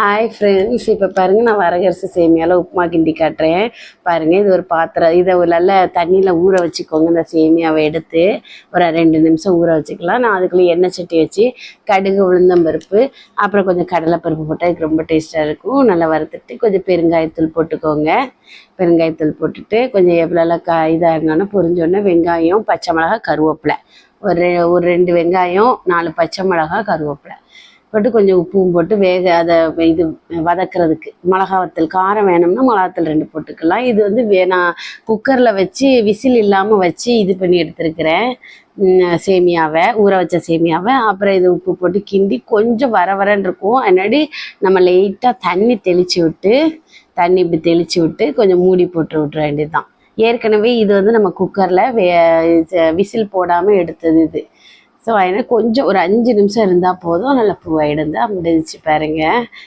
Hi friends, இப்போ பாருங்கள் நான் வரகரிசி சேமியாவில் உப்புமா கிண்டி காட்டுறேன். பாருங்கள், இது ஒரு பாத்திரம். இதை ஒரு நல்ல தண்ணியில் ஊற வச்சுக்கோங்க. இந்த சேமியாவை எடுத்து ஒரு 2 நிமிஷம் ஊற வச்சுக்கலாம். நான் அதுக்குள்ளே எண்ணெய் சட்டி வச்சு கடுகு, உளுந்தம்பருப்பு, அப்புறம் கொஞ்சம் கடலைப்பருப்பு போட்டால் இதுக்கு ரொம்ப டேஸ்ட்டாக இருக்கும். நல்லா வறுத்துட்டு கொஞ்சம் பெருங்காயத்தூள் போட்டுக்கோங்க. பெருங்காயத்தூள் போட்டுட்டு கொஞ்சம் எவ்வளோலாம் இதாக இருந்தாலும் பொரிஞ்சோடனே வெங்காயம், பச்சை மிளகாய், கருவேப்பிலை, ஒரு 2 வெங்காயம், 4 பச்சை மிளகாய், கருவேப்பிலை போட்டு கொஞ்சம் உப்பும் போட்டு அதை இது வதக்கிறதுக்கு மிளகா வத்தல் காரம் வேணும்னா மிளகாத்தூள் 2 போட்டுக்கலாம். இது வந்து நான் குக்கரில் வச்சு விசில் இல்லாமல் வச்சு இது பண்ணி எடுத்துருக்கிறேன் சேமியாவை, ஊற வச்ச சேமியாவை. அப்புறம் இது உப்பு போட்டு கிண்டி கொஞ்சம் வரன்னு இருக்கும். அதனாடி நம்ம லைட்டாக தண்ணி இப்படி தெளித்து விட்டு கொஞ்சம் மூடி போட்டு விட்டுற வேண்டியது தான். ஏற்கனவே இது வந்து நம்ம குக்கரில் விசில் போடாமல் எடுத்தது இது. ஸோ அதனால் கொஞ்சம் ஒரு 5 நிமிஷம் இருந்தால் போதும், நல்லா பூவாயிடுந்தா முடிஞ்சிச்சு பாருங்கள்.